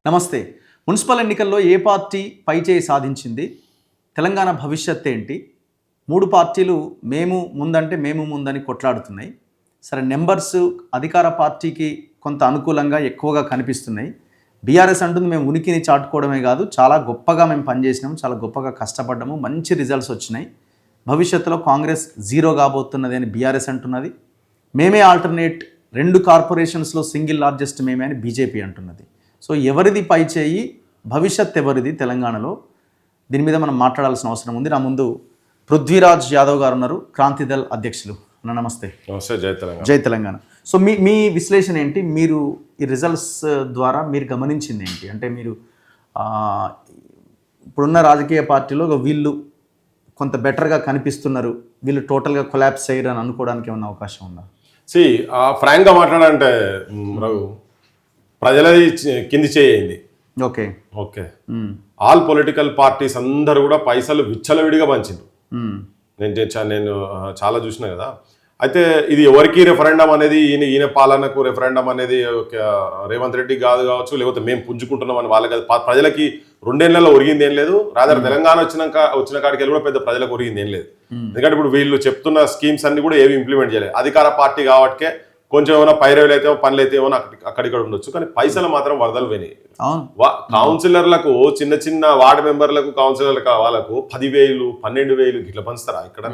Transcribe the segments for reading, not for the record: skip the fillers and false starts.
నమస్తే. మున్సిపల్ ఎన్నికల్లో ఏ పార్టీ పైచేయి సాధించింది? తెలంగాణ భవిష్యత్ ఏంటి? 3 పార్టీలు మేము ముందని కొట్లాడుతున్నాయి. సరే, నెంబర్స్ అధికార పార్టీకి కొంత అనుకూలంగా ఎక్కువగా కనిపిస్తున్నాయి. బీఆర్ఎస్ అంటుంది మేము ఉనికిని చాటుకోవడమే కాదు, చాలా గొప్పగా మేము పనిచేసినాము, చాలా గొప్పగా కష్టపడ్డాము, మంచి రిజల్ట్స్ వచ్చినాయి. భవిష్యత్తులో కాంగ్రెస్ జీరో కాబోతున్నది అని బీఆర్ఎస్ అంటున్నది. మేమే ఆల్టర్నేట్, 2 కార్పొరేషన్స్లో సింగిల్ లార్జెస్ట్ మేమే అని బీజేపీ అంటున్నది. సో ఎవరిది పై చేయి, భవిష్యత్ ఎవరిది తెలంగాణలో? దీని మీద మనం మాట్లాడాల్సిన అవసరం ఉంది. నా ముందు పృథ్వీరాజ్ యాదవ్ గారు ఉన్నారు, క్రాంతిదళ్ అధ్యక్షులు. నమస్తే. నమస్తే. జై తెలంగాణ. సో మీ విశ్లేషణ ఏంటి? మీరు ఈ రిజల్ట్స్ ద్వారా మీరు గమనించింది ఏంటి? అంటే మీరు ఇప్పుడున్న రాజకీయ పార్టీలో వీళ్ళు కొంత బెటర్గా కనిపిస్తున్నారు, వీళ్ళు టోటల్గా కొలాప్స్ అయ్యారు అని అనుకోవడానికి ఏమన్నా అవకాశం ఉందా? ఫ్రాంక్గా మాట్లాడాలంటే రఘు, ప్రజలది కింది చేయింది. Okay okay all political parties అందరూ కూడా పైసలు విచ్చలవిడిగా పంచిండ్రు. నేను చాలా చూసినా కదా. అయితే ఇది ఎవరికి రెఫరెండం అనేది, ఈయన పాలనకు రెఫరెండం అనేది రేవంత్ రెడ్డి కావచ్చు, లేకపోతే మేము పుంజుకుంటున్నాం అని వాళ్ళకి ప్రజలకి 2 ఏళ్లలో ఒరిగింది ఏం లేదు. రాదర్ తెలంగాణ వచ్చిన కాడికి కూడా పెద్ద ప్రజలకు ఒరిగింది ఏం లేదు. ఎందుకంటే ఇప్పుడు వీళ్ళు చెప్తున్న స్కీమ్స్ అన్ని కూడా ఏవి ఇంప్లిమెంట్ చేయలేదు. అధికార పార్టీ కాబట్టికే కొంచెం ఏమైనా పైరవీలు అయితే పనులు అయితే ఏమైనా అక్కడిక్కడ ఉండొచ్చు, కానీ పైసలు మాత్రం వరదలు పోయినాయి. కౌన్సిలర్లకు, చిన్న వార్డు మెంబర్లకు, కౌన్సిలర్లకు వాళ్ళకు 10,000 12,000 ఇట్లా పంచుతారా ఇక్కడ?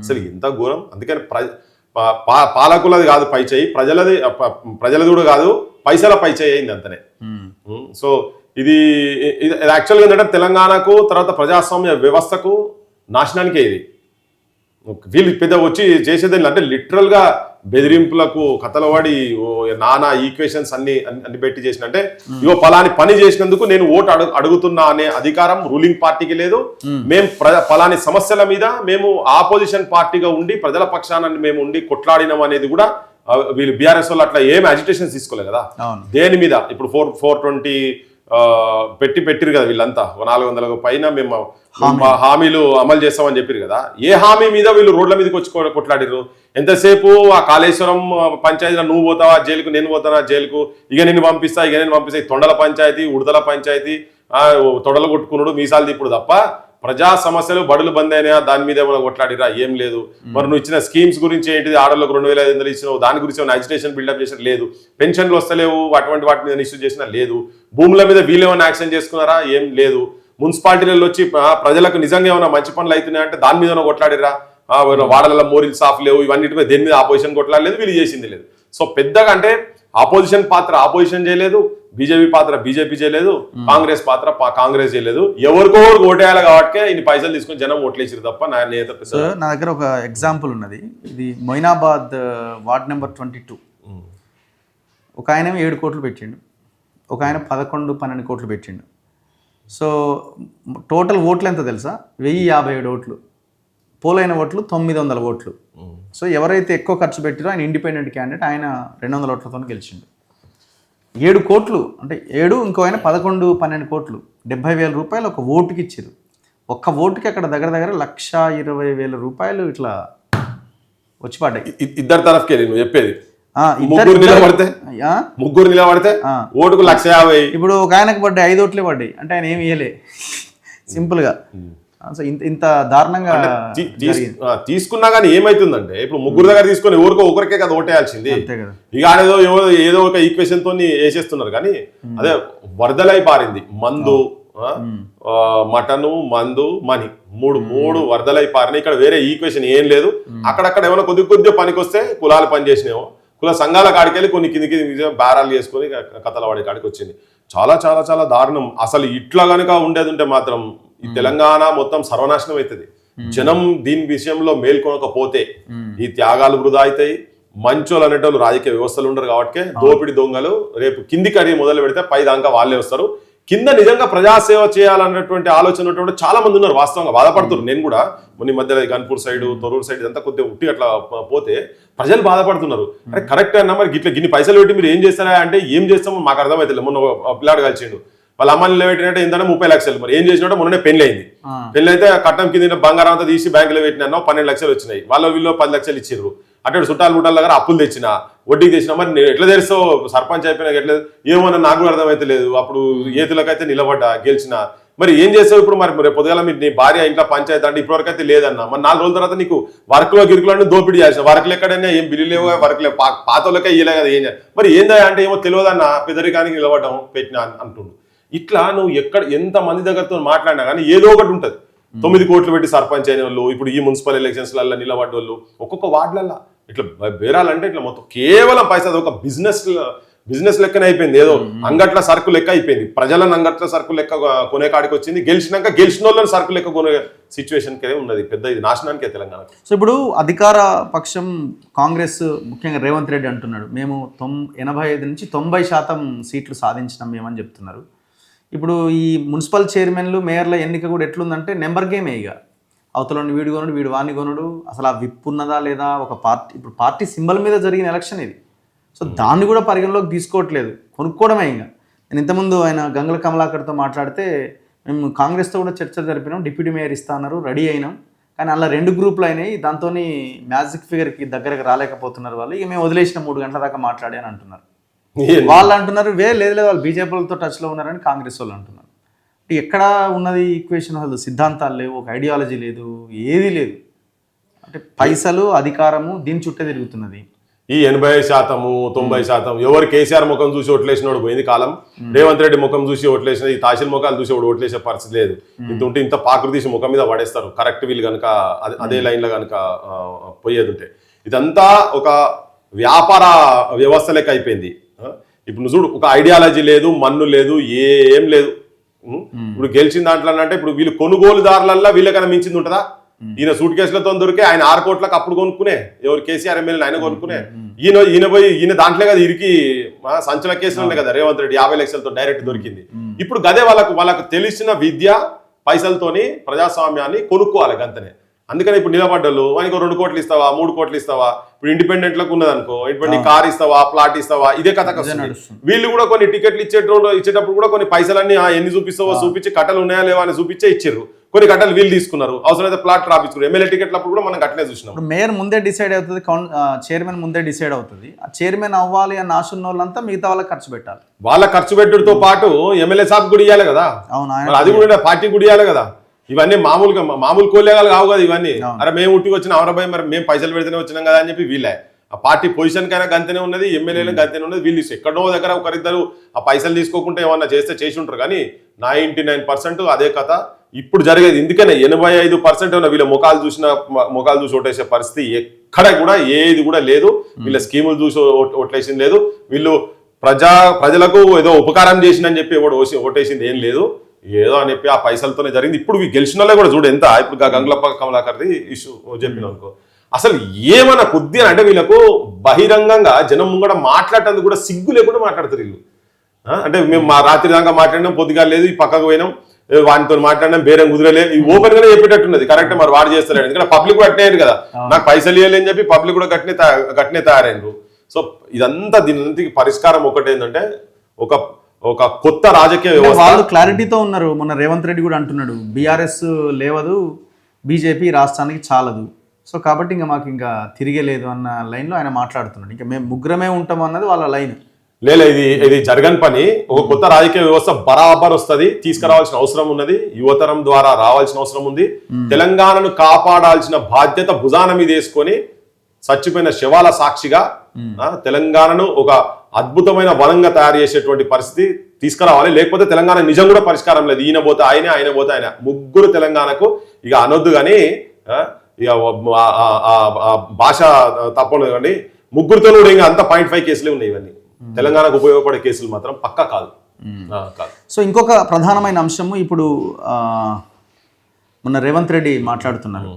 అసలు ఎంత ఘోరం. అందుకని పాలకులది కాదు పై చేయి, ప్రజలది కూడా కాదు, పైసల పై చేయి అయింది అంతనే. సో ఇది యాక్చువల్గా ఏంటంటే తెలంగాణకు, తర్వాత ప్రజాస్వామ్య వ్యవస్థకు నాశనానికే ఇది. వీళ్ళు పెద్ద వచ్చి చేసేది అంటే లిటరల్గా బెదిరింపులకు కథలు వాడి నానా ఈక్వేషన్స్ అన్ని పెట్టి చేసిన, అంటే ఇగో పలాని పని చేసినందుకు నేను ఓటు అడుగుతున్నా అనే అధికారం రూలింగ్ పార్టీకి లేదు. మేము పలాని సమస్యల మీద మేము ఆపోజిషన్ పార్టీగా ఉండి ప్రజల పక్షాన మేము ఉండి కొట్లాడినాం అనేది కూడా వీళ్ళు బీఆర్ఎస్ వాళ్ళు అట్లా ఏం అజిటేషన్స్ తీసుకోలేదు కదా. దేని మీద ఇప్పుడు 420 పెట్టిరు కదా వీళ్ళంతా, 400 పైన మేము హామీలు అమలు చేస్తామని చెప్పారు కదా. ఏ హామీ మీద వీళ్ళు రోడ్ల మీదకి వచ్చి కొట్లాడిరు? ఎంతసేపు ఆ కాళేశ్వరం పంచాయతీలో నువ్వు పోతావా జైలుకు, నేను పోతానా జైలుకు, ఇక నేను పంపిస్తా ఈ తొండల పంచాయతీ, ఉడతల పంచాయతీ, తొడలు కొట్టుకున్నాడు, మీసాలు తిప్పుడు తప్ప ప్రజా సమస్యలు బడులు బంద్ అయినా దాని మీద ఏమైనా కొట్లాడిరా? ఏం లేదు. మరి నువ్వు ఇచ్చిన స్కీమ్స్ గురించి ఏంటిది? ఆడోళ్ళకు 2,500 ఇచ్చినావు, దాని గురించి ఏమైనా అజిటేషన్ బిల్డప్ చేసిన లేదు. పెన్షన్లు వస్తలేవు, అటువంటి వాటి మీద ఇష్యూ చేసినా లేదు. భూముల మీద వీళ్ళు ఏమైనా యాక్షన్ చేసుకున్నారా? ఏం లేదు. మున్సిపాలిటీలలో వచ్చి ప్రజలకు నిజంగా ఏమైనా మంచి పనులు అవుతున్నాయంటే దాని మీద కొట్లాడిరా? వాడలలో మోరీలు సాఫ్ లేవు, ఇవన్నిటి మీద దేని మీద ఆపోజిషన్ కొట్లాడలేదు, వీళ్ళు చేసింది లేదు. సో పెద్దగా అంటే ఆపోజిషన్ పాత్ర ఆపోజిషన్ చేయలేదు, బీజేపీ పాత్ర బీజేపీ చేయలేదు, కాంగ్రెస్ పాత్ర కాంగ్రెస్ చేయలేదు. ఎవరికో ఓటేయాలి కాబట్టి ఇన్ని పైసలు తీసుకొని జనం ఓట్లేసారు తప్ప నా దగ్గర ఒక ఎగ్జాంపుల్ ఉన్నది. ఇది మొయినాబాద్ వార్డ్ నెంబర్ 22. ఒక ఆయన 7 కోట్లు పెట్టిండు, ఒక ఆయన 11-12 కోట్లు పెట్టిండు. సో టోటల్ ఓట్లు ఎంత తెలుసా? 1057 ఓట్లు. పోలైన ఓట్లు 900 ఓట్లు. సో ఎవరైతే ఎక్కువ ఖర్చు పెట్టారో ఆయన ఇండిపెండెంట్ క్యాండిడేట్, ఆయన 200 ఓట్లతో గెలిచిండు. 7 కోట్లు అంటే 7, ఇంకో ఆయన 11-12 కోట్లు, 70,000 రూపాయలు ఒక ఓటుకి ఇచ్చారు. ఒక్క ఓటుకి అక్కడ దగ్గర 1,20,000 రూపాయలు ఇట్లా వచ్చి పడ్డాయి. ఇద్దరు తరఫుకి నువ్వు చెప్పేది. ముగ్గురు నిలబడితే ఓటుకు 1,50,000. ఇప్పుడు ఒక ఆయనకు పడ్డాయి 5 ఓట్లే పడ్డాయి, అంటే ఆయన ఏమి ఇయ్యలే, సింపుల్గా. ఇంత దారుణంగా తీసుకున్నా కానీ ఏమైతుందంటే, ఇప్పుడు ముగ్గురు దగ్గర తీసుకొని ఒకరికే కదా ఓటేయాల్సింది. ఇక ఏదో ఒక ఈక్వేషన్ తో వేసేస్తున్నారు. కానీ అదే వరదలై పారింది. మందు, మటను, మందు, మనీ, మూడు వరదలై పారినాయి. ఇక్కడ వేరే ఈక్వేషన్ ఏం లేదు. అక్కడక్కడ ఏమైనా కొద్దిగా పనికి వస్తే కులాలు పనిచేసినాయో, కుల సంఘాల కాడికి వెళ్ళి కొన్ని కిందికి బేరాలు చేసుకొని కథల వాడి కాడికి వచ్చింది. చాలా చాలా చాలా దారుణం. అసలు ఇట్లా కనుక ఉండేది ఉంటే మాత్రం ఈ తెలంగాణ మొత్తం సర్వనాశనం అవుతుంది. జనం దీని విషయంలో మేల్కొనకపోతే ఈ త్యాగాలు వృధా అవుతాయి. మంచోళ్ళు అనేటోళ్ళు రాజకీయ వ్యవస్థలు ఉండరు కాబట్టి దోపిడి దొంగలు రేపు కిందికి అడిగి మొదలు పెడితే పై దాకా వాళ్ళే వస్తారు. కింద నిజంగా ప్రజాసేవ చేయాలన్నటువంటి ఆలోచన ఉన్నటువంటి చాలా మంది ఉన్నారు. వాస్తవంగా బాధపడుతున్నారు. నేను కూడా మొన్న మధ్యలో గన్పూర్ సైడ్, తొర్రూరు సైడ్ ఇదంతా కొద్దిగా ఉట్టి అట్లా పోతే ప్రజలు బాధపడుతున్నారు. అరే కరెక్ట్ అన్నా, మరి ఇట్లా గిన్ని పైసలు పెట్టి మీరు ఏం చేస్తారా అంటే ఏం చేస్తామో మాకు అర్థమవుతుంది. మొన్న పిల్లాడు కలిసిండు, వాళ్ళ అమ్మని నిలబెట్టినట్టే ఏంటంటే 30 లక్షలు. మరి ఏం చేసినట్టు మొన్ననే పెళ్లి అయింది. పెళ్లి అయితే కట్నం కింద బంగారం అంతా తీసి బ్యాంకులో పెట్టినా 12 లక్షలు వచ్చినాయి. వీళ్ళు 10 లక్షలు ఇచ్చారు. అటు చుట్టాలు ముట్టాల దగ్గర అప్పులు తెచ్చిన వడ్డీకి తెచ్చినా మరి నేను ఎట్లా తెరుస్తావు సర్పంచ్ అయిపోయినా ఎట్లా ఏమన్నా నాకు కూడా అర్థమైతే లేదు అప్పుడు ఏతులకైతే నిలబడ్డా గెలిచిన మరి ఏం చేస్తావు ఇప్పుడు మరి రేపు పొద్దుగాల మీరు నీ భార్య ఇంట్లో పంచాయతీ అంటే ఇప్పటివరకు అయితే లేదన్నా మరి 4 రోజుల తర్వాత నీకు వర్క్లో గిరుకులను దోపిడీ చేసిన వర్క్లు ఎక్కడైనా ఏం బిల్లు లేవు వర్క్ లేవు పాతోళ్ళకే ఇయ్యలే కదా ఏం మరి ఏందా అంటే ఏమో తెలియదన్న పెద్దరికానికి నిలబడడం పెట్టినా అంటుండు ఇట్లా నువ్వు ఎంత మంది దగ్గరతో మాట్లాడినా కానీ ఏదో ఒకటి ఉంటుంది 9 కోట్లు పెట్టి సర్పంచ్ అయిన వాళ్ళు ఇప్పుడు ఈ మున్సిపల్ ఎలక్షన్స్లలో నిలబడ్డ వాళ్ళు ఒక్కొక్క వార్డులలో ఇట్లా బేరాలంటే ఇట్లా మొత్తం కేవలం పైసా ఒక బిజినెస్ లెక్కనే అయిపోయింది ఏదో అంగట్ల సరుకు లెక్క అయిపోయింది ప్రజలను అంగట్ల సరుకు లెక్క కొనే కాడికి వచ్చింది గెలిచిన వాళ్ళని సరుకు లెక్క కొనే సిచ్యువేషన్ కే ఉన్నది పెద్ద ఇది నాశనానికే తెలంగాణ. సో ఇప్పుడు అధికార పక్షం కాంగ్రెస్ ముఖ్యంగా రేవంత్ రెడ్డి అంటున్నాడు మేము 85 నుంచి 90% సీట్లు సాధించినాం మేమని చెప్తున్నారు. ఇప్పుడు ఈ మున్సిపల్ చైర్మన్లు మేయర్ల ఎన్నిక కూడా ఎట్లుందంటే నెంబర్ గేమే ఇక అవతలని వీడు కొనుడు వీడు వాణ్ణి కొనుడు అసలు ఆ విప్ ఉన్నదా లేదా ఒక పార్టీ ఇప్పుడు పార్టీ సింబల్ మీద జరిగిన ఎలక్షన్ ఇది. సో దాన్ని కూడా పరిగణలోకి తీసుకోవట్లేదు కొనుక్కోవడమే. ఇంకా నేను ఇంతకుముందు ఆయన గంగుల కమలాకర్తో మాట్లాడితే మేము కాంగ్రెస్తో కూడా చర్చలు జరిపినాం డిప్యూటీ మేయర్ ఇస్తా అన్నారు రెడీ అయినాం కానీ అలా 2 గ్రూపులు అయినాయి దాంతో మ్యాజిక్ ఫిగర్కి దగ్గరకు రాలేకపోతున్నారు వాళ్ళు ఇక మేము వదిలేసిన 3 గంటల దాకా మాట్లాడి అని అంటున్నారు. వాళ్ళు అంటున్నారు లేదు వాళ్ళు బీజేపీలతో టచ్లో ఉన్నారని కాంగ్రెస్ వాళ్ళు అంటున్నారు. ఎక్కడ ఉన్నది ఈక్వేషన్ అసలు సిద్ధాంతాలు లేవు ఒక ఐడియాలజీ లేదు ఏది లేదు అంటే పైసలు అధికారము దీని చుట్టే తిరుగుతున్నది. ఈ 80% 90% ఎవరు కేసీఆర్ ముఖం చూసి ఓట్లేసినోడు పోయింది కాలం రేవంత్ రెడ్డి ముఖం చూసి ఓట్లేసిన ఈ తాసిల్ ముఖాలు చూసి ఓట్లేసే పరిస్థితి లేదు. ఇంత ఉంటే ఇంత పాకృతీసి ముఖం మీద పడేస్తారు కరెక్ట్ వీళ్ళు కనుక అదే లైన్లో కనుక పోయేది ఉంటే. ఇదంతా ఒక వ్యాపార వ్యవస్థ లెక్క అయిపోయింది. ఇప్పుడు చూడు ఒక ఐడియాలజీ లేదు మన్ను లేదు ఏం లేదు. ఇప్పుడు గెలిచిన దాంట్లో అంటే ఇప్పుడు వీళ్ళు కొనుగోలుదారులల్లా వీళ్ళకన్నా మించింది ఉంటుందా? ఈయన సూట్ కేసులతో దొరికే ఆయన 6 కోట్లకు అప్పుడు కొనుక్కునే ఎవరు కేసీఆర్ ఎమ్మెల్యేలు ఆయన కొనుక్కునే ఈయన దాంట్లో కదా ఇరికి సంచల కేసులు ఉన్నాయి కదా రేవంత్ రెడ్డి 50 లక్షలతో డైరెక్ట్ దొరికింది. ఇప్పుడు గదే వాళ్ళకు తెలిసిన విద్య పైసలతోని ప్రజాస్వామ్యాన్ని కొనుక్కోవాలి గంతనే. అందుకని ఇప్పుడు నిలబడ్డలు వానికి 2 కోట్లు ఇస్తావా 3 కోట్లు ఇస్తావా ఇప్పుడు ఇండిపెండెంట్లకు ఉన్నది అనుకో ఇప్పుడు కార్ ఇస్తావా ప్లాట్ ఇస్తావా ఇదే కథ వీళ్ళు కూడా కొన్ని టికెట్లు ఇచ్చేటప్పుడు కూడా కొన్ని పైసలన్నీ ఎన్ని చూపిస్తావో చూపించి కట్టలు ఉన్నాయా లేవా అని చూపించే ఇచ్చారు. కొన్ని కట్టలు వీళ్ళు తీసుకున్నారు అవసరమైతే ప్లాట్ రాపించుకున్నారు. ఎమ్మెల్యే టికెట్లు అప్పుడు కూడా మనం అట్లే చూసినాం. మేయర్ ముందే డిసైడ్ అవుతుంది చైర్మన్ ముందే డిసైడ్ అవుతుంది. ఆ చైర్మన్ అవ్వాలి అని ఆశ ఉన్న వాళ్ళంతా మిగతా వాళ్ళకి ఖర్చు పెట్టాలి. వాళ్ళ ఖర్చు పెట్టుడితో పాటు ఎమ్మెల్యే సాబ్ కూడా ఇవ్వాలి కదా అది కూడా పార్టీ కూడా ఇవ్వాలి కదా. ఇవన్నీ మామూలు కోలేగాలు కావు కదా ఇవన్నీ. అరే మేము ఉట్టికి వచ్చిన అవరభాయ్ మరి మేము పైసలు పెడితేనే వచ్చినాం కదా అని చెప్పి వీళ్ళే ఆ పార్టీ పొజిషన్ కైనా గంతనే ఉన్నది ఎమ్మెల్యేలకు గంతనే ఉన్నది. వీళ్ళు ఎక్కడో దగ్గర ఒకరిద్దరు ఆ పైసలు తీసుకోకుండా ఏమన్నా చేసి ఉంటారు కానీ 99% అదే కథ ఇప్పుడు జరిగేది. ఎందుకనే 85% ఉన్న వీళ్ళ ముఖాలు చూసి ఓటేసే పరిస్థితి ఎక్కడ కూడా ఏది కూడా లేదు. వీళ్ళ స్కీములు చూసి ఓట్లేసింది లేదు. వీళ్ళు ప్రజలకు ఏదో ఉపకారం చేసిందని చెప్పి ఎవడు ఓటేసింది ఏం లేదు. ఏదో అని చెప్పి ఆ పైసలతోనే జరిగింది. ఇప్పుడు గెలిచిన వాళ్ళే కూడా చూడు ఎంత ఇప్పుడు గంగులప్ప కమలాకర్ది ఇష్యూ చెప్పిన అనుకో అసలు ఏమన్నా కొద్ది అంటే వీళ్ళకు బహిరంగంగా జనం ముంగడ మాట్లాడటానికి కూడా సిగ్గు లేకుండా మాట్లాడతారు వీళ్ళు. అంటే మేము మా రాత్రి దాకా మాట్లాడినాం పొద్దుగా లేదు ఈ పక్కకు పోయినాం వాటితో మాట్లాడినాం బేరం కుదరలేదు ఈ ఓపెన్ గానే చెప్పేటట్టున్నది కరెక్ట్. మరి వాడు చేస్తలేడు ఎందుకంటే పబ్లిక్ కూడా అట్నే కదా నాకు పైసలు ఇవ్వలేని చెప్పి పబ్లిక్ కూడా గట్నే తయారైనరు. సో ఇదంతా దీనికి పరిష్కారం ఒకటి ఏంటంటే ఒక కొత్త రాజకీయ వ్యవస్థ. వాళ్ళు క్లారిటీతో ఉన్నారు. మొన్న రేవంత్ రెడ్డి కూడా అంటున్నాడు బీఆర్ఎస్ లేవదు బీజేపీ రాష్ట్రానికి చాలదు సో కాబట్టి ఇంకా మాకు ఇంకా తిరిగేలేదు అన్న లైన్లో ఆయన మాట్లాడుతున్నాడు. ఇంకా మేము ముగ్గురమే ఉంటాం అన్నది వాళ్ళ లైన్. లేదు ఇది జరగని పని. ఒక కొత్త రాజకీయ వ్యవస్థ బరాబర్ వస్తుంది తీసుకురావాల్సిన అవసరం ఉన్నది. యువతరం ద్వారా రావాల్సిన అవసరం ఉంది. తెలంగాణను కాపాడాల్సిన బాధ్యత భుజాన మీద వేసుకొని చచ్చిపోయిన శవాల సాక్షిగా తెలంగాణను ఒక అద్భుతమైన వనంగా తయారు చేసేటువంటి పరిస్థితి తీసుకురావాలి. లేకపోతే తెలంగాణ నిజం కూడా పరిష్కారం లేదు. ఈయన పోతే ఆయన పోతే ఆయన ముగ్గురు తెలంగాణకు ఇక అనొద్దు కానీ ఇక భాష తప్పదు కానీ ముగ్గురితో కూడా ఇంకా అంత 0.5 కేసులే ఉన్నాయి. ఇవన్నీ తెలంగాణకు ఉపయోగపడే కేసులు మాత్రం పక్కా కాదు. సో ఇంకొక ప్రధానమైన అంశము ఇప్పుడు మొన్న రేవంత్ రెడ్డి మాట్లాడుతున్నారు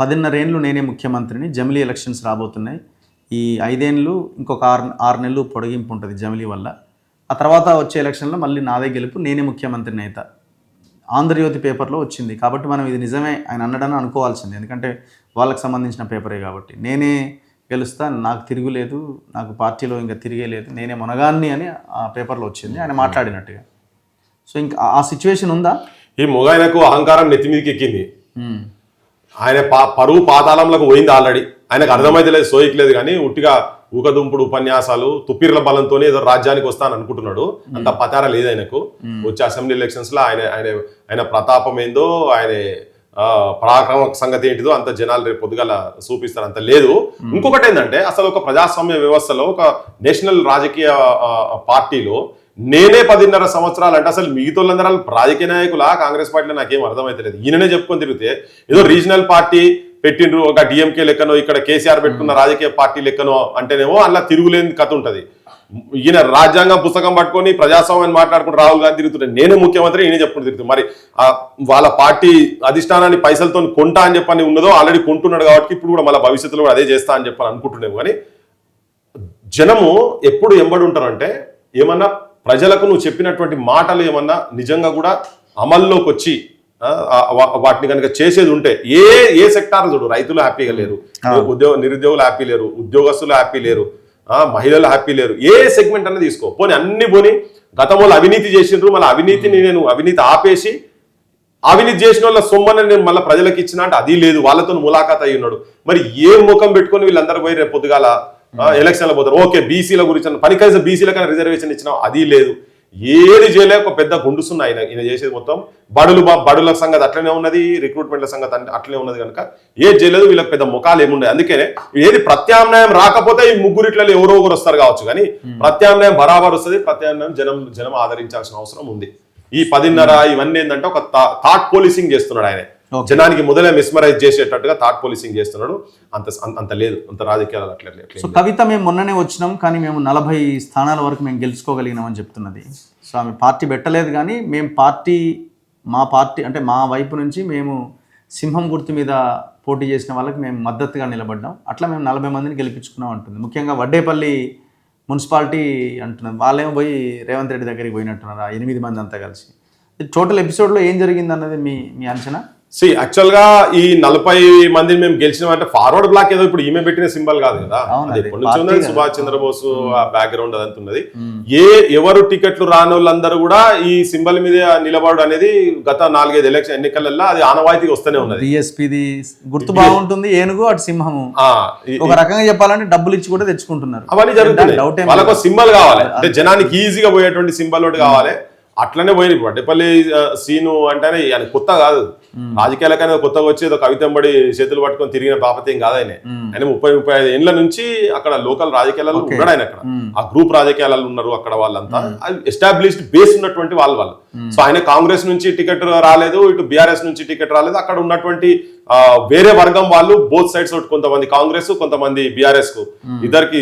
10.5 ఏళ్ళు నేనే ముఖ్యమంత్రిని జమిలీ ఎలక్షన్స్ రాబోతున్నాయి ఈ 5 ఏళ్ళు ఇంకొక 6 నెలలు పొడిగింపు ఉంటుంది జమిలీ వల్ల ఆ తర్వాత వచ్చే ఎలక్షన్లో మళ్ళీ నాదే గెలుపు నేనే ముఖ్యమంత్రిని అవుతా ఆంధ్రజ్యోతి పేపర్లో వచ్చింది కాబట్టి మనం ఇది నిజమే ఆయన అన్నడని అనుకోవాల్సింది ఎందుకంటే వాళ్ళకి సంబంధించిన పేపరే కాబట్టి నేనే గెలుస్తా నాకు తిరుగులేదు నాకు పార్టీలో ఇంకా తిరిగేలేదు నేనే మునగాన్ని అని ఆ పేపర్లో వచ్చింది ఆయన మాట్లాడినట్టుగా. సో ఇంకా ఆ సిచ్యువేషన్ ఉందా? ఈ మొగాయనకు అహంకారం నెత్తి మీదకి ఎక్కింది. ఆయన పరువు పాతాళంలోకి పోయింది ఆల్రెడీ. ఆయనకు అర్థమైతే లేదు సోయికి లేదు కానీ ఊకదుంపుడు ఉపన్యాసాలు తుప్పిర్ల బలంతోనే ఏదో రాజ్యానికి వస్తాను అనుకుంటున్నాడు. అంత పతార లేదు ఆయనకు. వచ్చే అసెంబ్లీ ఎలక్షన్స్ లో ఆయన ప్రతాపం ఏందో, ఆయన పరాక్రమ సంగతి ఏంటిదో అంత జనాలు రేపు పొద్దుగల చూపిస్తారు, అంత లేదు. ఇంకొకటి ఏంటంటే అసలు ఒక ప్రజాస్వామ్య వ్యవస్థలో ఒక నేషనల్ రాజకీయ పార్టీలో నేనే 10.5 సంవత్సరాలు అంటే అసలు మిగతా రాజకీయ నాయకులా కాంగ్రెస్ పార్టీలో నాకేం అర్థమైతలేదు. ఈయననే చెప్పుకొని తిరిగితే ఏదో రీజనల్ పార్టీ పెట్టిండ్రు, ఒక డిఎంకే లెక్కనో ఇక్కడ కేసీఆర్ పెట్టుకున్న రాజకీయ పార్టీ లెక్కనో అంటేనేమో అలా తిరుగులేని కథ ఉంటది. ఈయన రాజ్యాంగం పుస్తకం పట్టుకొని ప్రజాస్వామ్యాన్ని మాట్లాడుకుంటూ రాహుల్ గాంధీ తిరుగుతుంటారు, నేనే ముఖ్యమంత్రి ఈయన చెప్పుకుంటూ తిరుగుతుంది. మరి వాళ్ళ పార్టీ అధిష్టానాన్ని పైసలతో కొంటా అని చెప్పని ఉన్నదో ఆల్రెడీ కొంటున్నాడు కాబట్టి ఇప్పుడు కూడా మళ్ళీ భవిష్యత్తులో అదే చేస్తా అని చెప్పని అనుకుంటున్నాము. కానీ జనము ఎప్పుడు ఎంబడి ఉంటారంటే ఏమన్నా ప్రజలకు నువ్వు చెప్పినటువంటి మాటలు ఏమన్నా నిజంగా కూడా అమల్లోకి వచ్చి వాటిని కనుక చేసేది ఉంటే ఏ సెక్టార్ చూడు, రైతులు హ్యాపీగా లేరు, నిరుద్యోగులు హ్యాపీ లేరు, ఉద్యోగస్తులు హ్యాపీ లేరు, మహిళలు హ్యాపీ లేరు, ఏ సెగ్మెంట్ అన్న తీసుకో. పోనీ అన్ని పోని గతంలో అవినీతి చేసిండ్రు, మళ్ళీ అవినీతి ఆపేసి అవినీతి చేసిన వాళ్ళ సొమ్మని నేను మళ్ళీ ప్రజలకు ఇచ్చిన అంటే అది లేదు, వాళ్ళతో ములాఖాత్ అయ్యి ఉన్నాడు. మరి ఏ ముఖం పెట్టుకొని వీళ్ళందరూ పోయి రేపు పొద్దుగాల ఎలక్షన్లో పోతారు. ఓకే బీసీల గురించి పని కలిసి బీసీలకైనా రిజర్వేషన్ ఇచ్చినా అది లేదు, ఏది చేయలే. ఒక పెద్ద గుండుసున్న ఈయన చేసేది మొత్తం బడుల సంగతి అట్లనే ఉన్నది, రిక్రూట్మెంట్ల సంగతి అట్లనే ఉన్నది కనుక ఏది చేయలేదు. వీళ్ళకి పెద్ద ముఖాలు ఏముండే. అందుకనే ఏది ప్రత్యామ్నాయం రాకపోతే ఈ ముగ్గురిట్లలో ఎవరో ఒకరు వస్తారు కావచ్చు, కానీ ప్రత్యామ్నాయం బరాబర్ వస్తుంది. ప్రత్యామ్నాయం జనం ఆదరించాల్సిన అవసరం ఉంది. ఈ 10.5 ఇవన్నీ ఏంటంటే ఒక థాట్ పోలీసింగ్ చేస్తున్నాడు ఆయన. జనానికి మొదలే మిస్మరైజ్ చేసేటట్టుగా థాట్ పోలీసింగ్ చేస్తున్నాడు. అంత లేదు, అంత రాజకీయాలు అట్లేదు. సో కవిత మేము మొన్ననే వచ్చినాం కానీ మేము 40 స్థానాల వరకు మేము గెలుచుకోగలిగినామని చెప్తున్నది. సో ఆమె పార్టీ పెట్టలేదు కానీ మా పార్టీ అంటే మా వైపు నుంచి మేము సింహం గుర్తు మీద పోటీ చేసిన వాళ్ళకి మేము మద్దతుగా నిలబడ్డాం, అట్లా మేము 40 మందిని గెలిపించుకున్నాం అంటుంది. ముఖ్యంగా వడ్డేపల్లి మున్సిపాలిటీ అంటున్నది, వాళ్ళేమో పోయి రేవంత్ రెడ్డి దగ్గరికి పోయినట్టున్నారు 8 మంది అంతా కలిసి. టోటల్ ఎపిసోడ్లో ఏం జరిగింది అన్నది మీ అంచనా? యాక్చువల్ గా ఈ 40 మందిని మేము గెలిచినామంటే ఫార్వర్డ్ బ్లాక్ ఏదో ఇప్పుడు ఈమె పెట్టిన సింబల్ కాదు కదా, ఎప్పటి నుంచి ఉన్నది. సుభాష్ చంద్రబోస్ బ్యాక్గ్రౌండ్ అదంతా ఉన్నది. ఎవరు టికెట్లు రాని వాళ్ళందరూ కూడా ఈ సింబల్ మీద నిలబడు అనేది గత 4-5 ఎలక్షన్ ఎన్నికలలో అది ఆనవాయితీగా వస్తూనే ఉన్నది. బిఎస్పీది గుర్తు బాగుంటుంది, ఏనుగు అటు సింహము. ఒక రకంగా చెప్పాలంటే డబ్బులు ఇచ్చి కూడా తెచ్చుకుంటున్నారు. అవన్నీ జరుగుతుంది. వాళ్ళకు సింబల్ కావాలి అంటే జనానికి ఈజీగా పోయేటువంటి సింబల్ ఒకటి కావాలి. అట్లనే పోయింది. వడ్డేపల్లి సీను అంటేనే ఆయన కొత్త కాదు, రాజకీయాలకైనా కొత్తగా వచ్చి ఏదో కవితంబడి చేతులు పట్టుకొని తిరిగిన బాపతేం కాదు ఆయన. 30-35 ఏళ్ల నుంచి అక్కడ లోకల్ రాజకీయాలలో ఉన్నాడు ఆయన. అక్కడ ఆ గ్రూప్ రాజకీయాలలో ఉన్నారు అక్కడ వాళ్ళంతా, ఎస్టాబ్లిష్డ్ బేస్ ఉన్నటువంటి వాళ్ళు. సో ఆయన కాంగ్రెస్ నుంచి టికెట్ రాలేదు, ఇటు బీఆర్ఎస్ నుంచి టికెట్ రాలేదు. అక్కడ ఉన్నటువంటి వేరే వర్గం వాళ్ళు బోత్ సైడ్స్, కొంతమంది కాంగ్రెస్ కొంతమంది బీఆర్ఎస్ కు ఇద్దరికి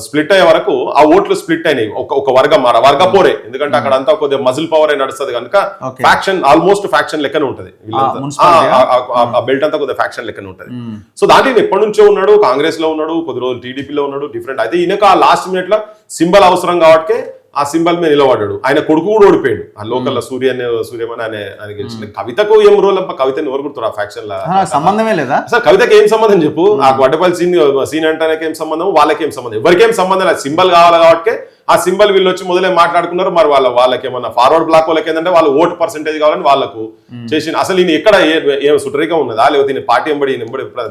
స్ప్లిట్ అయ్యే వరకు ఆ ఓట్లు స్ప్లిట్ అయినాయి. ఒక వర్గం వర్గపోరే, ఎందుకంటే అక్కడ అంతా కొద్దిగా మజిల్ పవర్ అయి నడుస్తుంది కనుక ఫ్యాక్షన్ ఆల్మోస్ట్ ఫ్యాక్షన్ లెక్కనే ఉంటది. ఆ బెల్ట్ అంతా కొద్దిగా ఫ్యాక్షన్ లెక్కనే ఉంటది. సో దాంట్లో ఎప్పటి నుంచో ఉన్నాడు, కాంగ్రెస్ లో ఉన్నాడు, కొద్ది రోజులు టీడీపీలో ఉన్నాడు, డిఫరెంట్. అయితే ఈయనకు ఆ లాస్ట్ మినిట్ లో సింబల్ అవసరం కాబట్టి ఆ సింబల్ మీద నిలబడ్డాడు. ఆయన కొడుకు కూడా ఓడిపోయాడు ఆ లోకల్ సూర్యమని ఆయన గెలిచిన. కవితకు ఏం రోల్ అప్ప? కవితని ఎవరు గుర్తురు ఆ ఫ్యాక్షన్ లా? సంబంధమే లేదా అసలు? కవితకి ఏం సంబంధం చెప్పు? ఆ వడ్డపల్లి సీన్ అంటానికి ఏం సంబంధం, వాళ్ళకేం సంబంధం? ఎవరికేం సంబంధం లేదు. సింబల్ కావాలి కాబట్టి ఆ సింబల్ వీళ్ళు వచ్చి మొదలే మాట్లాడుకున్నారు. మరి వాళ్ళకి ఏమన్నా ఫార్వర్డ్ బ్లాక్ వాళ్ళకి ఏంటంటే వాళ్ళు ఓటు పర్సెంటేజ్ కావాలని వాళ్ళకు చేసిన. అసలు ఈయన ఎక్కడ ఏం సుటరిగా ఉన్నదా, లేకపోతే ఈయన పార్టీ ఎంబడి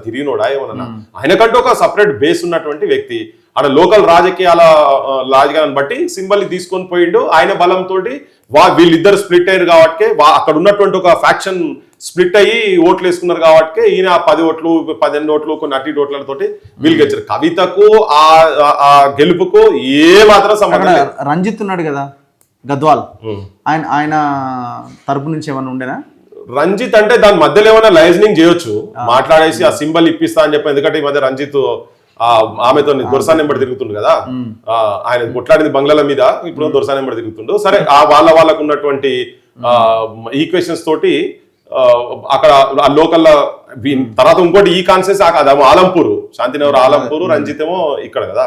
తిరిగినోడా ఏమన్నా? ఆయనకంటూ ఒక సపరేట్ బేస్ ఉన్నటువంటి వ్యక్తి. ఆడ లోకల్ రాజకీయాలను బట్టి సింబల్ తీసుకొని పోయిండు. ఆయన బలంతో వీళ్ళిద్దరు స్ప్లిట్ అయ్యారు కాబట్టి అక్కడ ఉన్నటువంటి ఒక ఫ్యాక్షన్ స్ప్లిట్ అయ్యి ఓట్లు వేసుకున్నారు కాబట్టి ఈయన 10 ఓట్లు 18 ఓట్లు కొన్ని అటు ఓట్లతో వీళ్ళు గెలిచారు. కవితకు ఆ గెలుపుకు ఏ మాత్రం సంబంధం లేదు. రంజిత్ ఉన్నాడు కదా గద్వాల్, ఆయన తరపు నుంచి ఏమన్నా ఉండేనా? రంజిత్ అంటే దాని మధ్యలో ఏమైనా లైజనింగ్ చేయొచ్చు, మాట్లాడేసి ఆ సింబల్ ఇప్పిస్తా అని చెప్పి. ఎందుకంటే ఈ మధ్య రంజిత్ ఆమెతో దొరసాన్ నెంబర్ తిరుగుతుండు కదా, ఆయన కొట్లాడింది బంగ్లాల మీద, ఇప్పుడు దొరసాన్ నెంబర్ తిరుగుతుండు. సరే వాళ్ళకు ఉన్నటువంటి ఈక్వేషన్స్ తోటి అక్కడ లోకల్ తర్వాత ఇంకోటి ఈ కాన్సెన్స్ ఆలంపూర్, శాంతినగర్ ఆలంపూర్, రంజిత్ ఏమో ఇక్కడ కదా.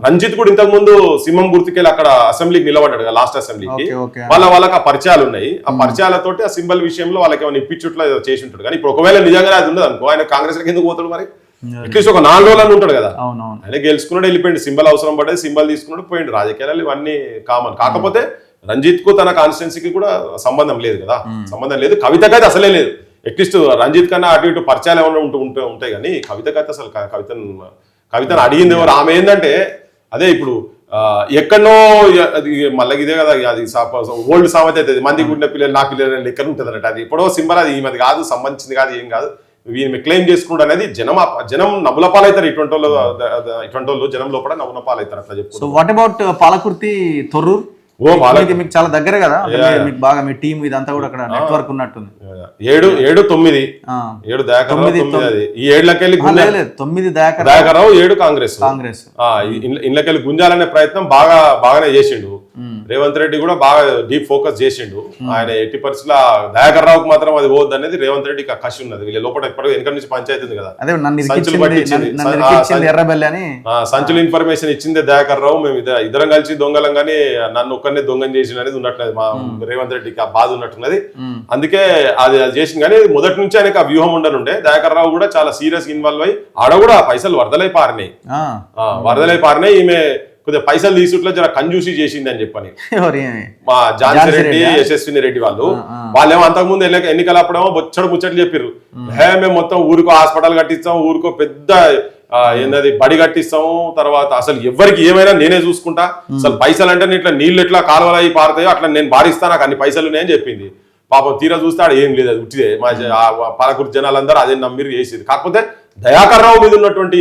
రంజిత్ కూడా ఇంతకు ముందు సింహం గుర్తుకెళ్ళి అక్కడ అసెంబ్లీకి నిలబడ్డాడు కదా, లాస్ట్ అసెంబ్లీకి. వాళ్ళకి ఆ పరిచయాలు ఉన్నాయి. ఆ పరిచయాలతోటి ఆ సింబల్ విషయంలో వాళ్ళకి ఏమైనా ఇప్పించుట్లా చేసి ఉంటాడు. కానీ ఇప్పుడు ఒకవేళ నిజంగా అది ఉండదు అనుకో, ఆయన కాంగ్రెస్ ఎందుకు పోతాడు? మరి అట్లీస్ట్ ఒక 4 రోజులు ఉంటాడు కదా. ఆయన గెలుచుకున్నాడు, వెళ్ళిపోయింది. సింబల్ అవసరం పడ్డది, సింబల్ తీసుకున్నాడు, పోయిండు. రాజకీయాలు ఇవన్నీ కామన్. కాకపోతే రంజిత్ కు తన కాన్స్టిట్యున్సీకి కూడా సంబంధం లేదు కదా, సంబంధం లేదు. కవితకైతే అసలే లేదు. అట్లీస్ట్ రంజిత్ కన్నా అటు ఇటు పరిచయాలు ఏమైనా ఉంటాయి కానీ కవితకైతే అసలు కవితను అడిగింది ఎవరు? ఆమె ఏంటంటే అదే ఇప్పుడు ఎక్కడనో అది మళ్ళీ ఇదే కదా అది ఓల్డ్ సామెత అవుతుంది మందికి ఉన్న పిల్లలు నా పిల్లలు ఎక్కడ ఉంటుంది అన్నట్టు అది ఎప్పుడో సింబల్ అది ఈమెది కాదు సంబంధించింది కాదు ఏం కాదు వీళ్ళు క్లెయిమ్ చేసుకుంటారు అనేది జనం నవ్వుల పాలవుతారు ఇటువంటి వాళ్ళు జనం లోపల నవ్వుల పాలవుతారు అట్లా చెప్పు. So what about Palakurthi Thorrur? మీకు చాలా దగ్గర కదా, మీకు బాగా మీ టీం ఇదంతా కూడా అక్కడ నెట్వర్క్ ఉన్నట్టుంది. 7, 9 7 దయాకర్రావు అది ఈ 7లకెళ్ళి 9 దయాకర్రావు 7 కాంగ్రెస్ ఇళ్ళకెళ్ళి గుంజాలనే ప్రయత్నం బాగానే చేసిండు. రేవంత్ రెడ్డి కూడా బాగా డీప్ ఫోకస్ చేసిండు. ఆయన ఎట్టి పరిస్థితుల దయాకర్రావుకు మాత్రం అది పోద్దు అనేది రేవంత్ రెడ్డి కసి ఉన్నది. వీళ్ళ లోపల ఎప్పటికీ వెనక నుంచి పంచాయతీ ఉంది కదా, సంచులు ఇన్ఫర్మేషన్ ఇచ్చిందే దయాకర్రావు. మేము ఇద్దరం కలిసి దొంగలం కానీ నన్ను ఒక్కరినే దొంగం చేసిన అనేది ఉన్నట్టు మా రేవంత్ రెడ్డికి ఆ బాధ ఉన్నట్టున్నది. అందుకే అది చేసింది. కానీ మొదటి నుంచి ఆయనకి ఆ వ్యూహం ఉండనుండే. దయాకర్రావు కూడా చాలా సీరియస్ ఇన్వాల్వ్ అయ్యి ఆడ కూడా పైసలు వరదలై పారినాయి. ఈమె కొద్దిగా పైసలు తీసుట్లో జర కంజూసి చేసింది అని చెప్పని మా ఝాన్సీ రెడ్డి, యశస్విని రెడ్డి వాళ్ళేమో అంతకుముందు ఎన్నికలు అప్పుడేమో బొచ్చడు ముచ్చట్లు చెప్పారు. మేము మొత్తం ఊరికో హాస్పిటల్ కట్టిస్తాం, ఊరికో పెద్ద ఏంటది బడి కట్టిస్తాము, తర్వాత అసలు ఎవరికి ఏమైనా నేనే చూసుకుంటా, అసలు పైసలు అంటే ఇట్లా నీళ్ళు ఎట్లా కాలువలు అయి పారుతాయో అట్లా నేను భారిస్తాను, నాకు అన్ని పైసలు ఉన్నాయని చెప్పింది. పాపం తీరా చూస్తే ఆడ ఏం లేదు, అది ఉట్టిదే. మా పాలకుర్తి జనాలందరూ అదే నమ్మిరు చేసేది. కాకపోతే దయాకర్రావు మీద ఉన్నటువంటి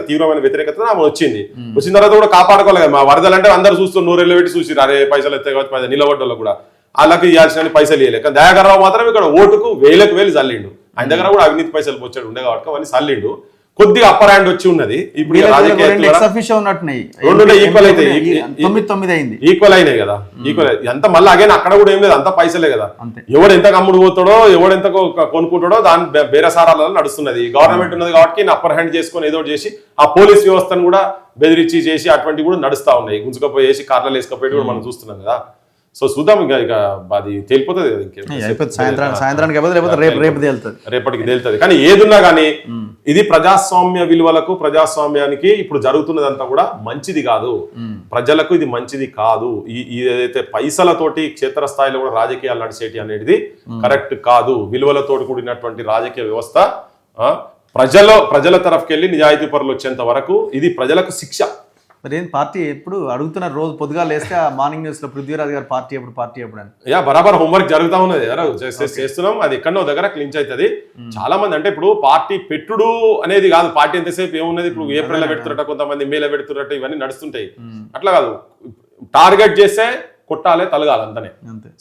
తీవ్రమైన వ్యతిరేకత ఆమె వచ్చిన తర్వాత కూడా కాపాడుకోలేదు. మా వరదలంటే అందరూ చూస్తూ నూరెళ్ళు పెట్టి చూసిరు, అరే పైసలు ఎత్తే నిలబడ్డోళ్ళు కూడా వాళ్ళకి ఇవ్వాల్సిన పైసలు ఇవ్వలేదు. కానీ దయాకర్రావు మాత్రం ఇక్కడ ఓటుకు 1000 చల్లిండు. ఆయన దగ్గర కూడా అవినీతి పైసలు వచ్చాడు ఉండే కాబట్టి అవన్నీ చల్లిండు. కొద్దిగా అప్పర్ హ్యాండ్ వచ్చి ఉన్నది. ఇప్పుడు ఈక్వల్ అయినాయి కదా, ఈక్వల్ ఎంత మళ్ళీ అగైన్ అక్కడ కూడా ఏం లేదు, అంత పైసలే కదా. ఎవడు ఎంత కమ్ముడు పోతాడో, ఎవడు ఎంత కొనుక్కుంటాడో దాని బేరసారాలలో నడుస్తున్నది. గవర్నమెంట్ ఉన్నది కాబట్టి అప్పర్ హ్యాండ్ చేసుకొని ఏదో చేసి ఆ పోలీస్ వ్యవస్థను కూడా బెదిరించి చేసి అటువంటివి కూడా నడుస్తా ఉన్నాయి. గుంజుకపోయేసి కార్లలో వేసుకపోయి కూడా మనం చూస్తున్నాం కదా. సో చూద్దాం, ఇక అది తేలిపోతుంది రేపటికి తేలుతుంది. కానీ ఏదున్నా కానీ ఇది ప్రజాస్వామ్య విలువలకు, ప్రజాస్వామ్యానికి ఇప్పుడు జరుగుతున్నదంతా కూడా మంచిది కాదు. ప్రజలకు ఇది మంచిది కాదు. ఏదైతే పైసలతోటి క్షేత్రస్థాయిలో కూడా రాజకీయాలు నడిచేటి అనేది కరెక్ట్ కాదు. విలువలతోటి కూడినటువంటి రాజకీయ వ్యవస్థ ప్రజల తరఫుకి వెళ్ళి నిజాయితీ పరులు వచ్చేంత వరకు ఇది ప్రజలకు శిక్ష. మరి ఏం పార్టీ ఎప్పుడు అడుగుతున్నారు? రోజు పొద్దుగా లేస్తే మార్నింగ్ న్యూస్ లో పృథ్వీరాజ్ గారు పార్టీ ఎప్పుడు అని బరాబర్ హోంవర్క్ జరుగుతా ఉన్నది, చేస్తున్నాం. అది ఎక్కడో దగ్గర క్లించ్ అవుతుంది. చాలా మంది అంటే ఇప్పుడు పార్టీ పెట్టుడు అనేది కాదు, పార్టీ ఎంతసేపు ఏమున్నది. ఇప్పుడు ఏప్రిల్ లో పెడుతున్నట్ట, కొంతమంది మేలో పెడుతున్నట్టు, ఇవన్నీ నడుస్తుంటాయి. అట్లా కాదు, టార్గెట్ చేస్తే కొట్టాలి, తలగాలి అంతనే.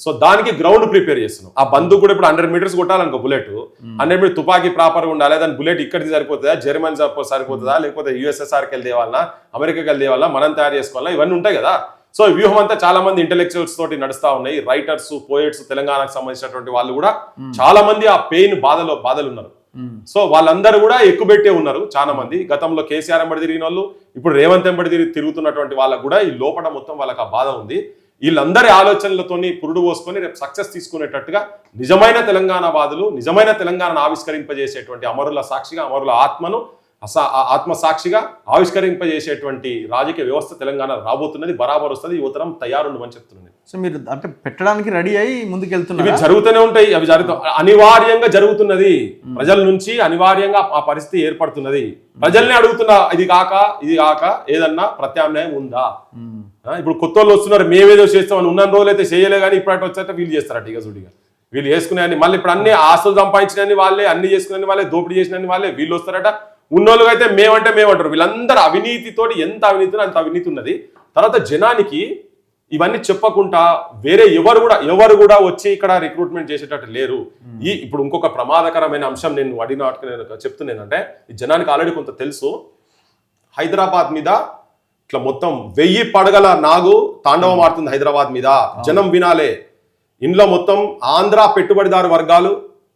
సో దానికి గ్రౌండ్ ప్రిపేర్ చేస్తున్నాం. ఆ బంధు కూడా ఇప్పుడు 100 మీటర్స్ కొట్టాలనుకో బుల్లెట్, 100 మీటర్ తుపాకీ ప్రాపర్గా ఉండాలి. దాని బుల్లెట్ ఇక్కడికి సరిపోతుందా, జర్మనీ సరిపోతుందా, లేకపోతే యుఎస్ఎస్ఆర్కి వెళ్ళి దేవాలన్నా, అమెరికాకి వెళ్ళి దేవాలన్నా, మనం తయారు చేసుకోవాలా, ఇవన్నీ ఉంటాయి కదా. సో ఈ వ్యూహం అంతా చాలా మంది ఇంటెలెక్చువల్స్ తోటి నడుస్తా ఉన్నాయి. రైటర్స్, పోయిట్స్, తెలంగాణకు సంబంధించినటువంటి వాళ్ళు కూడా చాలా మంది ఆ పెయిన్ బాధలు ఉన్నారు. సో వాళ్ళందరూ కూడా ఎక్కుబెట్టే ఉన్నారు. చాలా మంది గతంలో కేసీఆర్ ఎంబడి తిరిగిన వాళ్ళు ఇప్పుడు రేవంత్ ఎంబడి తిరుగుతున్నటువంటి వాళ్ళకు కూడా ఈ లోపల మొత్తం వాళ్ళకి ఆ బాధ ఉంది. వీళ్ళందరి ఆలోచనలతోని పురుడు పోసుకొని రేపు సక్సెస్ తీసుకునేటట్టుగా నిజమైన తెలంగాణ వాదులు, నిజమైన తెలంగాణను ఆవిష్కరింపజేసేటువంటి అమరుల సాక్షిగా, అమరుల ఆత్మ సాక్షిగా ఆవిష్కరింపజేసేటువంటి రాజకీయ వ్యవస్థ తెలంగాణ రాబోతున్నది. బరాబర్ వస్తుంది. యువతరం తయారుండమని చెప్తున్నది. సో మీరు అంటే పెట్టడానికి రెడీ అయ్యి ముందుకెళ్తున్నారు. ఇవి జరుగుతూనే ఉంటాయి. అవి అనివార్యంగా జరుగుతున్నది. ప్రజల నుంచి అనివార్యంగా ఆ పరిస్థితి ఏర్పడుతున్నది. ప్రజల్ని అడుగుతున్నా, ఇది కాక ఏదన్నా ప్రత్యామ్నాయం ఉందా? ఇప్పుడు కొత్త వాళ్ళు వస్తున్నారు, మేమేదో చేస్తామని ఉన్న రోజులు అయితే చేయలే, కానీ ఇప్పుడు అటు వచ్చాక వీళ్ళు చేస్తారట. ఇక చూడిగా వీళ్ళు చేసుకునే అన్ని మళ్ళీ ఇప్పుడు అన్ని ఆస్తులు సంపాదించిన వాళ్ళే, అన్ని చేసుకునే వాళ్ళే, దోపిడీ చేసిన వాళ్ళే వీళ్ళు వస్తారట. ఉన్నోళ్ళకి అయితే మేమంటారు. వీళ్ళందరూ అవినీతితోటి ఎంత అవినీతి అంత అవినీతి ఉన్నది. తర్వాత జనానికి ఇవన్నీ చెప్పకుండా వేరే ఎవరు కూడా వచ్చి ఇక్కడ రిక్రూట్మెంట్ చేసేటట్టు లేరు. ఇప్పుడు ఇంకొక ప్రమాదకరమైన అంశం నేను అడిగినట్టు నేను చెప్తున్నానంటే, ఈ జనానికి ఆల్రెడీ కొంత తెలుసు. హైదరాబాద్ మీద ఇట్లా మొత్తం 1000 పడగల నాగు తాండవం ఆడుతుంది హైదరాబాద్ మీద. జనం వినాలే. ఇంట్లో మొత్తం ఆంధ్ర పెట్టుబడిదారు వర్గాలు,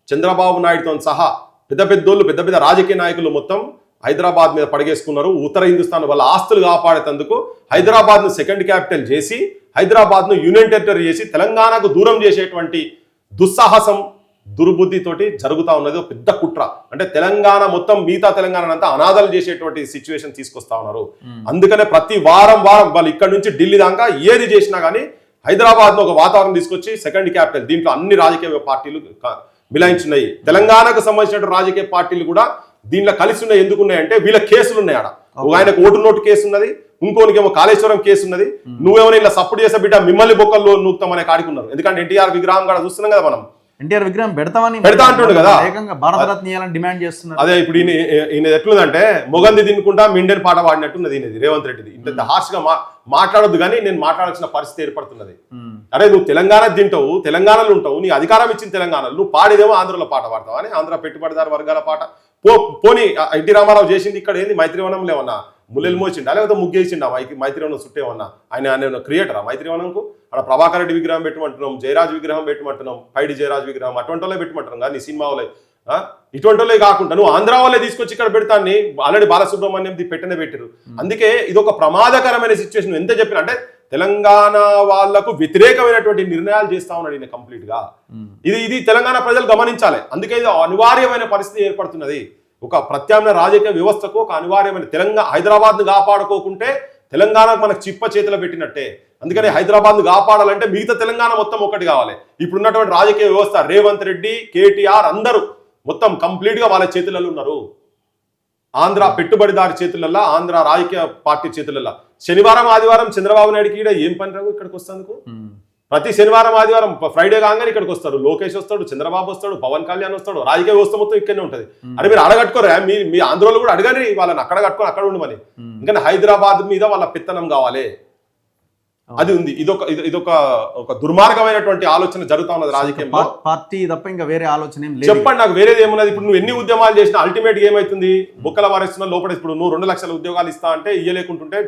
చంద్రబాబు నాయుడుతో సహా పెద్ద రాజకీయ నాయకులు మొత్తం హైదరాబాద్ మీద పడగేసుకున్నారు. ఉత్తర హిందుస్థాన్ వాళ్ళ ఆస్తులు కాపాడేందుకు హైదరాబాద్ను సెకండ్ క్యాపిటల్ చేసి, హైదరాబాద్ను యూనియన్ టెరిటరీ చేసి తెలంగాణకు దూరం చేసేటువంటి దుస్సాహసం, దుర్బుద్ధితోటి జరుగుతా ఉన్నది. పెద్ద కుట్ర. అంటే తెలంగాణ మొత్తం మిగతా తెలంగాణ అంతా అనాథలు చేసేటువంటి సిచ్యువేషన్ తీసుకొస్తా ఉన్నారు. అందుకనే ప్రతి వారం వాళ్ళు ఇక్కడ నుంచి ఢిల్లీ దాకా ఏది చేసినా కానీ హైదరాబాద్ లో ఒక వాతావరణం తీసుకొచ్చి సెకండ్ క్యాపిటల్, దీంట్లో అన్ని రాజకీయ పార్టీలు మిలాయించున్నాయి. తెలంగాణకు సంబంధించిన రాజకీయ పార్టీలు కూడా దీంట్లో కలిసి ఉన్నాయి. ఎందుకున్నాయంటే వీళ్ళ కేసులు ఉన్నాయి. ఆడ ఆయనకు ఓటు నోటు కేసు ఉన్నది, ఇంకోనికేమో కాళేశ్వరం కేసు ఉన్నది, నువ్వేమైనా ఇలా సపోర్ట్ చేసే బిడ్డ మిమ్మల్ని బొక్కల్లో నూపుతామనే కాడుకున్నారు. ఎందుకంటే ఎన్టీఆర్ విగ్రహం కూడా చూస్తున్నాం కదా మనం, ఎన్టీఆర్ విగ్రహం పెడతా అంటుండు కదా, ఏకంగా భారతరత్న ఇవ్వాలని డిమాండ్ చేస్తున్నారు. అదే ఇప్పుడు ఈయన ఎట్లుందంటే మొగంది తినుకుంటా మిండెన్ పాట పాడినట్టున్నది ఈయనది, రేవంత్ రెడ్డిది. ఇంత హార్ష్ గా మాట్లాడొద్దు కానీ నేను మాట్లాడాల్సిన పరిస్థితి ఏర్పడుతున్నది. అరే నువ్వు తెలంగాణ తింటావు, తెలంగాణలో ఉంటావు, నీ అధికారం ఇచ్చిన తెలంగాణలో నువ్వు పాడేదేమో ఆంధ్రలో పాట పాడతావు అని, ఆంధ్ర పెట్టుబడిదారు వర్గాల పాట పోనీ ఎన్టీ రామారావు చేసింది ఇక్కడ ఏంది, మైత్రివనం లేవన్నా ముల్లెలు మోసిండా లేకపోతే ముగ్గేసిండా మైత్రివనం చుట్టేమన్నా, ఆయన క్రియేటరా మైత్రివనంకు? అక్కడ ప్రభాకర్ రెడ్డి విగ్రహం పెట్టమంటున్నాం, జయరాజ్ విగ్రహం పెట్టమంటున్నాం, పైడి జయరాజ్ విగ్రహం అటువంటి వాళ్ళే పెట్టమంటున్నాం కానీ నీ సినిమా వాళ్ళే ఇటువంటి వాళ్ళే కాకుండా నువ్వు ఆంధ్ర వాళ్ళే తీసుకొచ్చి ఇక్కడ పెడతాన్ని ఆల్రెడీ బాలసుబ్రహ్మణ్యం పెట్టనే పెట్టారు. అందుకే ఇది ఒక ప్రమాదకరమైన సిచ్యువేషన్. ఎంత చెప్పిన అంటే తెలంగాణ వాళ్లకు వ్యతిరేకమైనటువంటి నిర్ణయాలు చేస్తా ఉన్నాడు ఈయన కంప్లీట్ గా. ఇది తెలంగాణ ప్రజలు గమనించాలి. అందుకే ఇది అనివార్యమైన పరిస్థితి ఏర్పడుతున్నది. ఒక ప్రత్యామ్నాయ రాజకీయ వ్యవస్థకు ఒక అనివార్యమైన హైదరాబాద్ ను కాపాడుకోకుంటే తెలంగాణకు మనకు చిప్ప చేతిలో పెట్టినట్టే. అందుకని హైదరాబాద్ ను కాపాడాలంటే మిగతా తెలంగాణ మొత్తం ఒకటి కావాలి. ఇప్పుడున్నటువంటి రాజకీయ వ్యవస్థ రేవంత్ రెడ్డి, కేటీఆర్ అందరూ మొత్తం కంప్లీట్ గా వాళ్ళ చేతులలో ఉన్నారు. ఆంధ్ర పెట్టుబడిదారి చేతులల్లో, ఆంధ్ర రాజకీయ పార్టీ చేతులల్లో. శనివారం ఆదివారం చంద్రబాబు నాయుడుకి ఏం పని రావు ఇక్కడికి వస్తాను. ప్రతి శనివారం ఆదివారం ఫ్రైడే కాగానే ఇక్కడికి వస్తారు. లోకేష్ వస్తాడు, చంద్రబాబు వస్తాడు, పవన్ కళ్యాణ్ వస్తాడు, రాజకీయ వ్యవస్థ మొత్తం ఇక్కడనే ఉంటుంది. అరే మీరు అడగట్టుకోరా, మీ ఆంధ్రలో కూడా అడగండి వాళ్ళని అక్కడ కట్టుకొని అక్కడ ఉండమని. ఇంకా హైదరాబాద్ మీద వాళ్ళ పెత్తనం కావాలి, అది ఉంది. ఇదొక దుర్మార్గమైనటువంటి ఆలోచన జరుగుతా ఉన్నది రాజకీయంలో. పార్టీ తప్ప ఇంకా వేరే ఆలోచన చెప్పండి నాకు, వేరేది ఏమున్నది? ఇప్పుడు నువ్వు ఎన్ని ఉద్యమాలు చేసినా అల్టిమేట్ ఏమైతుంది? బుక్కల వారేస్తున్న లోపల ఇప్పుడు నువ్వు 2 లక్షల ఉద్యోగాలు ఇస్తా అంటే ఇయ్యలేకుంటుంటే,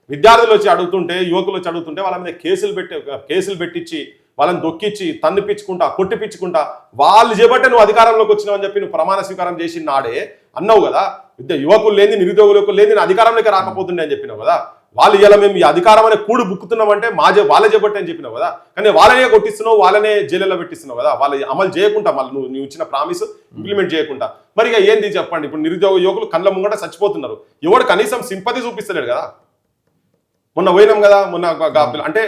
విద్యార్థులు వచ్చి అడుగుతుంటే, యువకులు వచ్చి అడుగుతుంటే వాళ్ళ మీద కేసులు పెట్టించి వాళ్ళని దొక్కిచ్చి తన్నిపించుకుంటా కొట్టిపించుకుంటా వాళ్ళు చేపట్టే నువ్వు అధికారంలోకి వచ్చినావు అని చెప్పి నువ్వు ప్రమాణ స్వీకారం చేసి నాడే అన్నావు కదా. యువకులు లేని, నిరుద్యోగులకు లేని నేను అధికారంలోకి రాకపోతుండే అని చెప్పినావు కదా. వాళ్ళు ఇలా మేము ఈ అధికారం అనే కూడు బుక్కుతున్నామంటే వాళ్ళే చేపట్టే అని చెప్పినావు కదా. కానీ వాళ్ళనే కొట్టిస్తున్నావు, వాళ్ళనే జైలులో పెట్టిస్తున్నావు కదా. వాళ్ళు అమలు చేయకుండా, మళ్ళీ నువ్వు ఇచ్చిన ప్రామిస్ ఇంప్లిమెంట్ చేయకుండా. మరి ఇక ఏంది చెప్పండి? ఇప్పుడు నిరుద్యోగ యువకులు కళ్ళ ముంగట చచ్చిపోతున్నారు, ఎవడు కనీసం సింపతి చూపిస్తలేడు కదా. మొన్న పోయినాం కదా, అంటే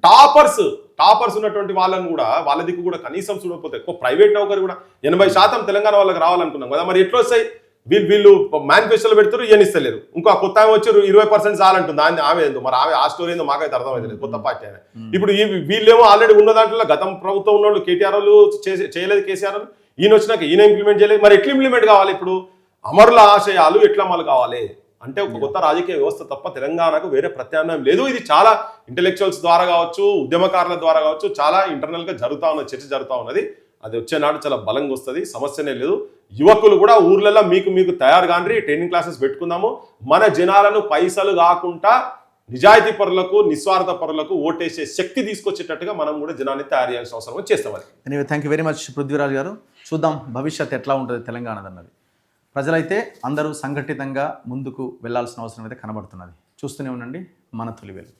టాపర్స్ ఉన్నటువంటి వాళ్ళని కూడా వాళ్ళ దిక్కు కూడా కనీసం చూడకపోతే ఎక్కువ ప్రైవేట్ నౌకరు కూడా 80% తెలంగాణ వాళ్ళకి రావాలనుకున్నాం కదా. మరి ఎట్లా వస్తాయి? వీళ్ళు మేనిఫెస్టోలో పెడతారు, ఇయ్యనిస్తలేరు. ఇంకో కొత్త ఆమె వచ్చి 20% చాలంటుంది. ఆమె ఏందో మరి, ఆమె ఆ స్టోరీ ఏందో మాకైతే అర్థమైతే కొత్త పార్టీ ఆమె. ఇప్పుడు వీళ్ళేమో ఆల్రెడీ ఉన్న దాంట్లో గతం ప్రభుత్వం ఉన్నోళ్ళు కేటీఆర్ వాళ్ళు చేయలేదు, కేసీఆర్ ఈయన వచ్చినాక ఈయన ఇంప్లిమెంట్ చేయలేదు. మరి ఎట్లా ఇంప్లిమెంట్ కావాలి? ఇప్పుడు అమరుల ఆశయాలు ఎట్లా అమలు కావాలి అంటే ఒక కొత్త రాజకీయ వ్యవస్థ తప్ప తెలంగాణకు వేరే ప్రత్యామ్నాయం లేదు. ఇది చాలా ఇంటెలెక్చువల్స్ ద్వారా కావచ్చు, ఉద్యమకారుల ద్వారా కావచ్చు, చాలా ఇంటర్నల్ గా జరుగుతా ఉన్న చర్చ జరుగుతూ ఉన్నది. అది వచ్చే నాడు చాలా బలంగా వస్తుంది, సమస్యనే లేదు. యువకులు కూడా ఊర్లలో మీకు తయారు కాండి, ట్రైనింగ్ క్లాసెస్ పెట్టుకుందాము. మన జనాలను పైసలు కాకుండా నిజాయితీ పరులకు, నిస్వార్థ పరులకు ఓటేసే శక్తి తీసుకొచ్చేటట్టుగా మనం కూడా జనాన్ని తయారు చేయాల్సిన అవసరం చేస్తాం. Anyway, thank you very much Prithviraj గారు. చూద్దాం భవిష్యత్ ఎట్లా ఉంటుంది తెలంగాణది అన్నది. ప్రజలైతే అందరూ సంఘటితంగా ముందుకు వెళ్లాల్సిన అవసరం అయితే కనబడుతున్నది. చూస్తూనే ఉండండి మన తొలి వెలుగు.